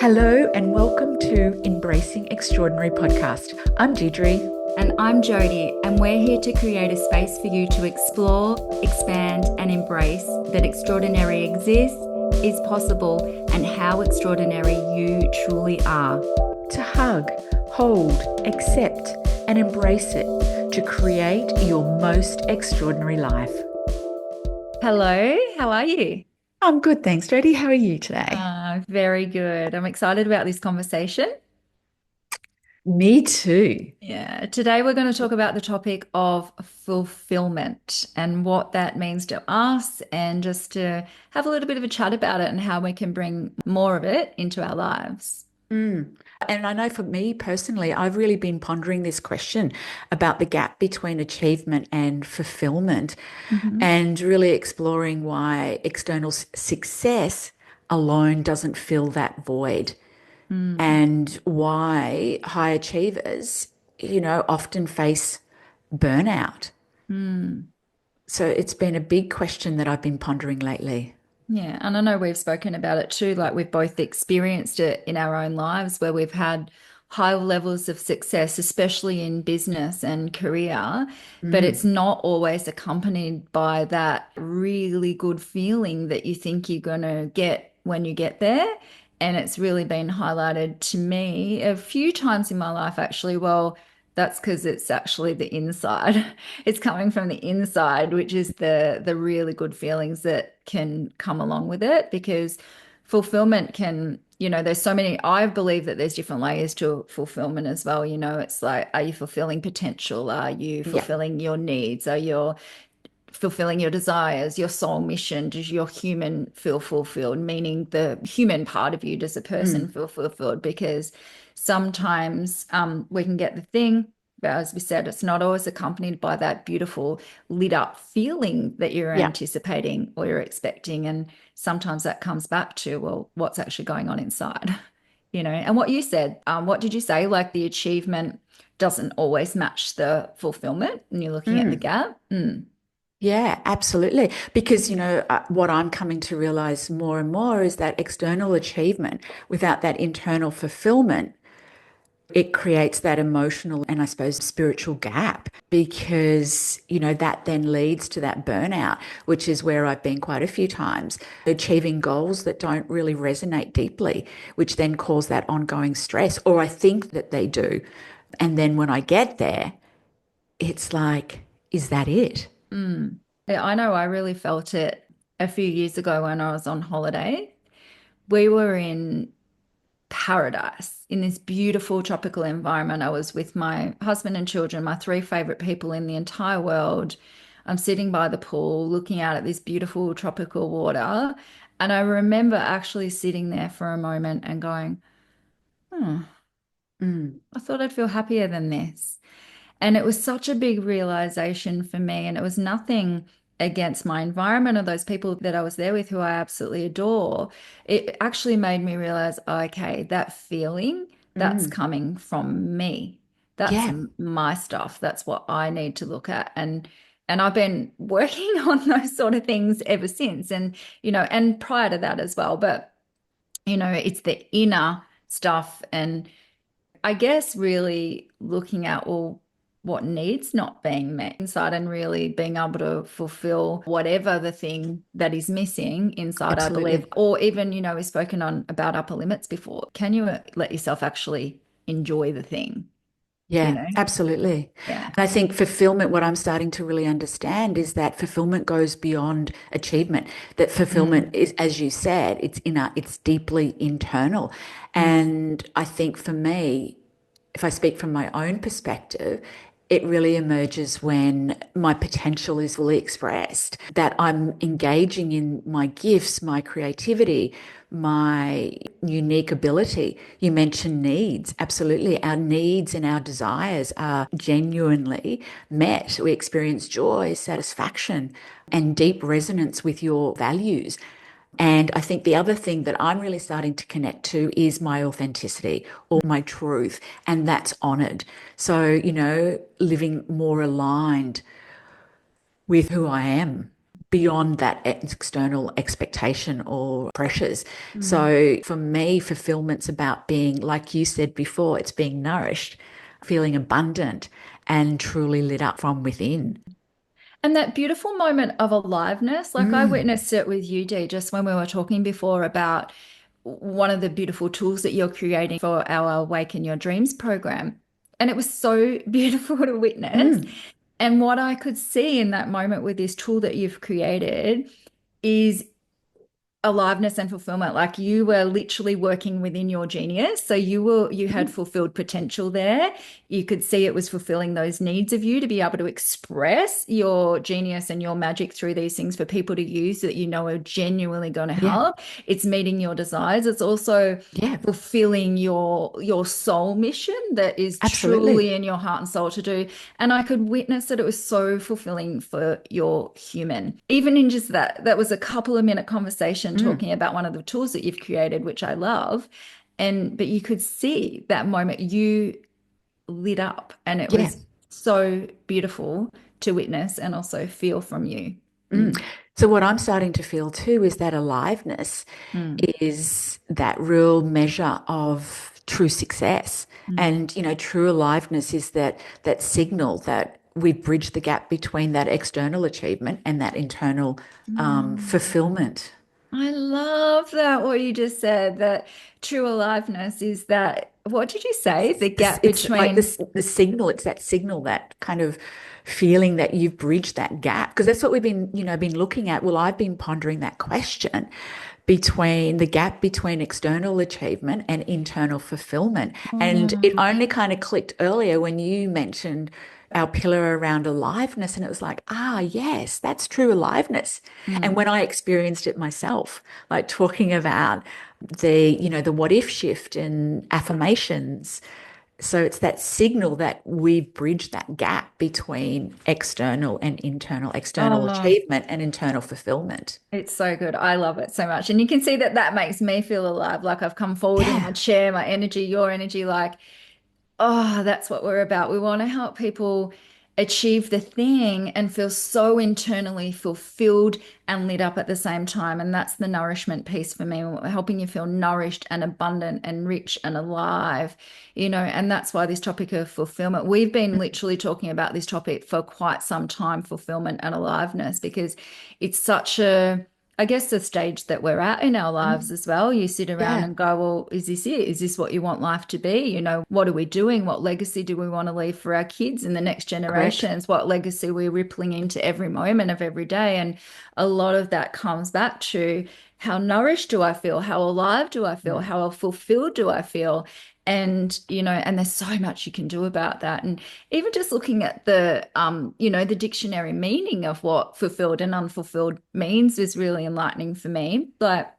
Hello and welcome to Embracing Extraordinary podcast. I'm Deidre. And I'm Jodie, and we're here to create a space for you to explore, expand, and embrace that extraordinary exists, is possible, and how extraordinary you truly are. To hug, hold, accept, and embrace it to create your most extraordinary life. Hello, how are you? I'm good, thanks, Jodie. How are you today? Very good. I'm excited about this conversation. Me too. Yeah, today we're going to talk about the topic of fulfillment and what that means to us, and just to have a little bit of a chat about it and how we can bring more of it into our lives. And I know for me personally, I've really been pondering this question about the gap between achievement and fulfillment, Mhm. and really exploring why external success alone doesn't fill that void, Mm. and why high achievers, often face burnout. Mm. So it's been a big question that I've been pondering lately. Yeah, and I know we've spoken about it too. Like, we've both experienced it in our own lives where we've had high levels of success, especially in business and career, but it's Mm, not always accompanied by that really good feeling that you think you're going to get when you get there. And it's really been highlighted to me a few times in my life, actually. Well, that's because it's actually the inside. It's coming from the inside, which is the really good feelings that can come along with it. Because fulfillment can, there's so many. I believe that there's different layers to fulfillment as well. It's like, are you fulfilling potential? Are you yeah. fulfilling your needs? Are you fulfilling your desires, your soul mission? Does your human feel fulfilled? Meaning, the human part of you, does a person Mm, feel fulfilled? Because sometimes we can get the thing, but as we said, it's not always accompanied by that beautiful lit up feeling that you're yeah. anticipating or you're expecting. And sometimes that comes back to, well, what's actually going on inside? And what you said, what did you say? Like, the achievement doesn't always match the fulfillment, and you're looking at the Mm. gap. Mm. Yeah, absolutely. Because, what I'm coming to realize more and more is that external achievement without that internal fulfillment, it creates that emotional and I suppose spiritual gap, because, that then leads to that burnout, which is where I've been quite a few times, achieving goals that don't really resonate deeply, which then cause that ongoing stress, or I think that they do. And then when I get there, it's like, is that it? Mm. Yeah, I know I really felt it a few years ago when I was on holiday. We were in paradise, in this beautiful tropical environment. I was with my husband and children, my three favorite people in the entire world. I'm sitting by the pool looking out at this beautiful tropical water. And I remember actually sitting there for a moment and going, hmm, Mm, I thought I'd feel happier than this. And it was such a big realization for me. And it was nothing against my environment or those people that I was there with, who I absolutely adore. It actually made me realize, okay, that feeling, that's mm. coming from me. That's Yeah, my stuff. That's what I need to look at. And I've been working on those sort of things ever since. And, and prior to that as well. But, it's the inner stuff. And I guess really looking at, well, what needs not being met inside, and really being able to fulfill whatever the thing that is missing inside, I believe. absolutely. Or even, we've spoken on about upper limits before. Can you let yourself actually enjoy the thing, you Yeah, know? absolutely. Yeah. And I think fulfillment, what I'm starting to really understand is that fulfillment goes beyond achievement. That fulfillment Mm, is, as you said, it's inner, it's deeply internal. mm, And I think for me, if I speak from my own perspective, it really emerges when my potential is fully expressed, that I'm engaging in my gifts, my creativity, my unique ability. You mentioned needs. Absolutely. Our needs and our desires are genuinely met. We experience joy, satisfaction, and deep resonance with your values. And I think the other thing that I'm really starting to connect to is my authenticity or my truth, and that's honored. So, living more aligned with who I am, beyond that external expectation or pressures. Mm. So for me, fulfillment's about being, like you said before, it's being nourished, feeling abundant and truly lit up from within. And that beautiful moment of aliveness, like I Mm, witnessed it with you, Dee, just when we were talking before about one of the beautiful tools that you're creating for our Awaken Your Dreams program. And it was so beautiful to witness. mm, And what I could see in that moment with this tool that you've created is aliveness and fulfillment. Like you were literally working within your genius. So you had mm. fulfilled potential there. You could see it was fulfilling those needs of you to be able to express your genius and your magic through these things for people to use that you know are genuinely going to Yeah, help. It's meeting your desires. It's also yeah, fulfilling your soul mission that is absolutely. truly in your heart and soul to do. And I could witness that it was so fulfilling for your human. Even in just that was a couple of minute conversation Mm, talking about one of the tools that you've created, which I love. And but you could see that moment you lit up, and it yeah. was so beautiful to witness and also feel from you. Mm. Mm. So what I'm starting to feel too is that aliveness Mm. is that real measure of true success. Mm. And, true aliveness is that signal that we've bridged the gap between that external achievement and that internal Mm. fulfillment. I love that what you just said, that true aliveness is that, what did you say? The gap It's like between, the signal, it's that signal, that kind of feeling that you've bridged that gap. Because that's what we've been looking at. Well, I've been pondering that question between the gap between external achievement and internal fulfillment. And it oh, only kind of clicked earlier when you mentioned our pillar around aliveness. And it was like, yes, that's true aliveness. And mm, when I experienced it myself, like talking about the what if shift and affirmations. So it's that signal that we've bridged that gap between external oh, achievement and internal fulfillment. it's so good. I love it so much. And you can see that that makes me feel alive. Like I've come forward in my Yeah. chair, my energy, your energy, like, oh, that's what we're about. We want to help people achieve the thing and feel so internally fulfilled and lit up at the same time. And that's the nourishment piece for me, helping you feel nourished and abundant and rich and alive, and that's why this topic of fulfillment, we've been literally talking about this topic for quite some time, fulfillment and aliveness, because it's such a I guess the stage that we're at in our lives Mm. as well. You sit around Yeah. and go, well, is this it? Is this what you want life to be? What are we doing? What legacy do we want to leave for our kids and the next Correct. generations? What legacy we're rippling into every moment of every day? And a lot of that comes back to how nourished do I feel? How alive do I feel? Mm. How fulfilled do I feel? And there's so much you can do about that. And even just looking at the dictionary meaning of what fulfilled and unfulfilled means is really enlightening for me. But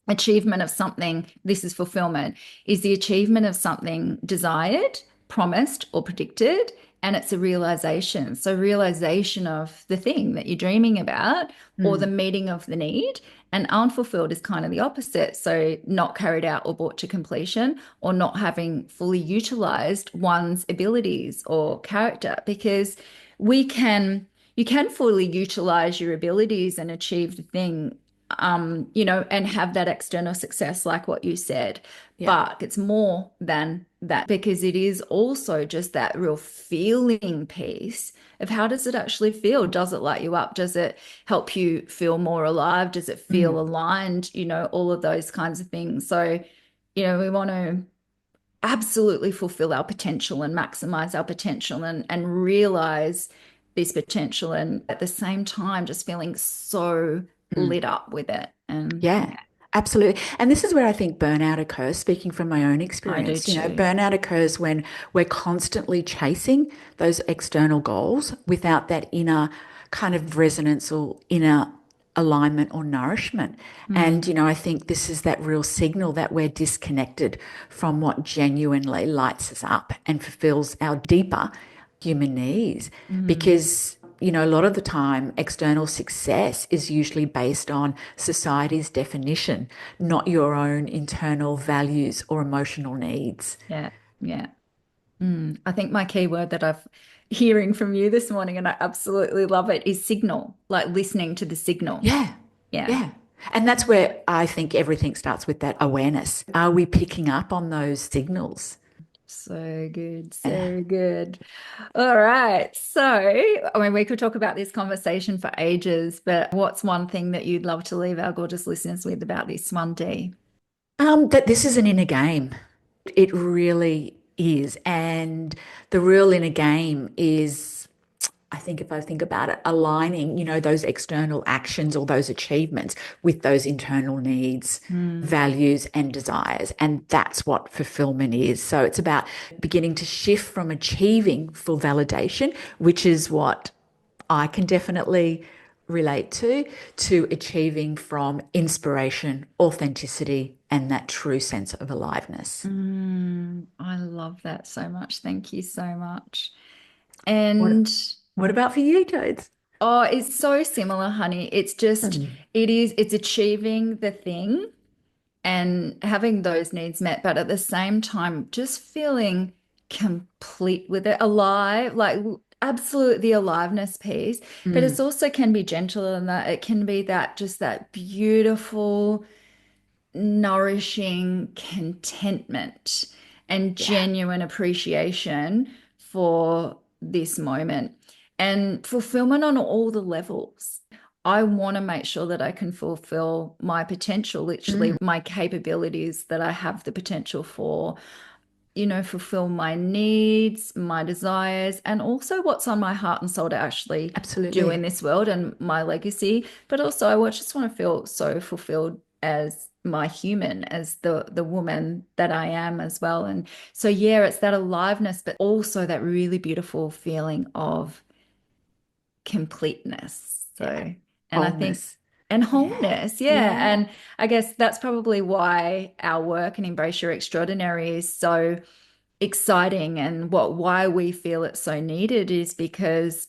achievement of something, this is fulfillment, is the achievement of something desired, promised, or predicted. And it's a realization. So, realization of the thing that you're dreaming about or the Mm. meeting of the need. And unfulfilled is kind of the opposite. So, not carried out or brought to completion, or not having fully utilized one's abilities or character. Because you can fully utilize your abilities and achieve the thing, and have that external success, like what you said. Yeah. But it's more than that, because it is also just that real feeling piece of how does it actually feel? Does it light you up? Does it help you feel more alive? Does it feel Mm. aligned? All of those kinds of things. So, we want to absolutely fulfill our potential and maximize our potential and realize this potential, and at the same time just feeling so Mm. lit up with it. And Yeah, yeah, absolutely. And this is where I think burnout occurs, speaking from my own I do experience. too. Burnout occurs when we're constantly chasing those external goals without that inner kind of resonance or inner alignment or nourishment. And, Mm, I think this is that real signal that we're disconnected from what genuinely lights us up and fulfills our deeper human needs. mm, Because a lot of the time, external success is usually based on society's definition, not your own internal values or emotional needs. yeah, yeah. I think my key word that I've hearing from you this morning, and I absolutely love it, is signal, like listening to the signal. Yeah. Yeah. Yeah. And that's where I think everything starts with that awareness. Are we picking up on those signals? So good, And so good. All right. So, I mean, we could talk about this conversation for ages, but what's one thing that you'd love to leave our gorgeous listeners with about this one, day? that this is an inner game. It really is. And the real inner game is, I think if I think about it, aligning, those external actions or those achievements with those internal needs, Mm. values, and desires. And that's what fulfillment is. So it's about beginning to shift from achieving for validation, which is what I can definitely relate to achieving from inspiration, authenticity, and that true sense of aliveness. I love that so much. Thank you so much. What And what about for you, Jodes? oh, it's so similar, honey. It's just, Mm, it's achieving the thing and having those needs met, but at the same time, just feeling complete with it, alive, like absolute the aliveness piece. But it's mm, also can be gentler than that. It can be that just that beautiful, nourishing contentment and yeah. genuine appreciation for this moment and fulfillment on all the levels. I want to make sure that I can fulfill my potential, literally Mm, my capabilities that I have the potential for, fulfill my needs, my desires, and also what's on my heart and soul to actually do in absolutely. this world and my legacy. But also, just want to feel so fulfilled as my human, as the woman that I am as well. And so, yeah, it's that aliveness, but also that really beautiful feeling of completeness. Yeah. So, and I think, Wholeness. and Yeah. wholeness, yeah. Yeah. And I guess that's probably why our work and Embrace Your Extraordinary is so exciting, and why we feel it's so needed is because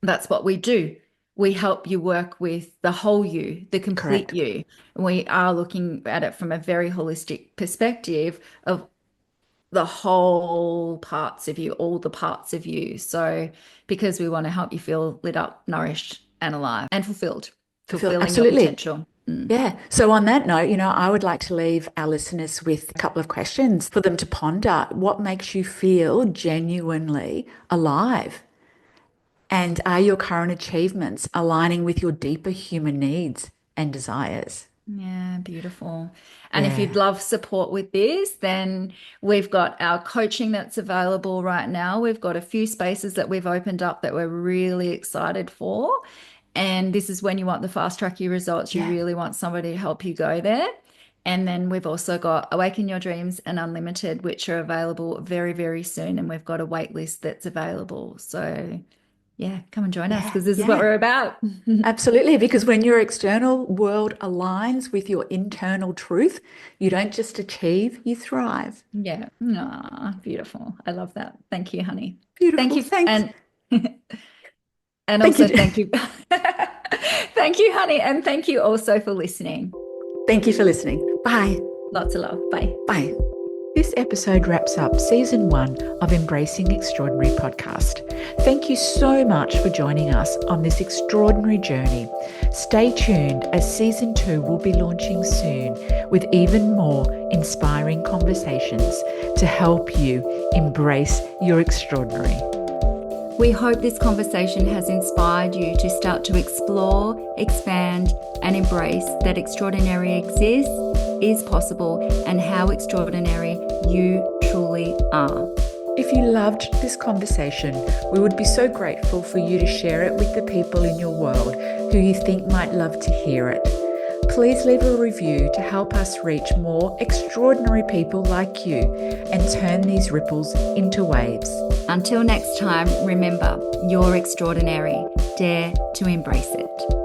that's what we do. We help you work with the whole you, the complete Correct. you. And we are looking at it from a very holistic perspective of the whole parts of you, all the parts of you. So, because we want to help you feel lit up, nourished, and alive and fulfilled, Fulfill. fulfilling your Absolutely. potential. Yeah. So on that note, I would like to leave our listeners with a couple of questions for them to ponder. What makes you feel genuinely alive? And are your current achievements aligning with your deeper human needs and desires? Yeah, beautiful. And if you'd Yeah. love support with this, then we've got our coaching that's available right now. We've got a few spaces that we've opened up that we're really excited for. And this is when you want the fast track your results. You Yeah. really want somebody to help you go there. And then we've also got Awaken Your Dreams and Unlimited, which are available very, very soon. And we've got a wait list that's available. So yeah, come and join us Yeah. because this is what Yeah. we're about. Absolutely. Because when your external world aligns with your internal truth, you don't just achieve, you thrive. Yeah. Aw, beautiful. I love that. Thank you, honey. Thank Beautiful. you. Thanks. And Thank you. also thank you. Thank you, honey. And thank you also for listening. Thank you for listening. Bye. Lots of love. Bye. Bye. This episode wraps up season 1 of Embracing Extraordinary podcast. Thank you so much for joining us on this extraordinary journey. Stay tuned as season 2 will be launching soon with even more inspiring conversations to help you embrace your extraordinary. We hope this conversation has inspired you to start to explore, expand, and embrace that extraordinary exists, is possible, and how extraordinary you truly are. If you loved this conversation, we would be so grateful for you to share it with the people in your world who you think might love to hear it. Please leave a review to help us reach more extraordinary people like you and turn these ripples into waves. Until next time, remember, you're extraordinary. Dare to embrace it.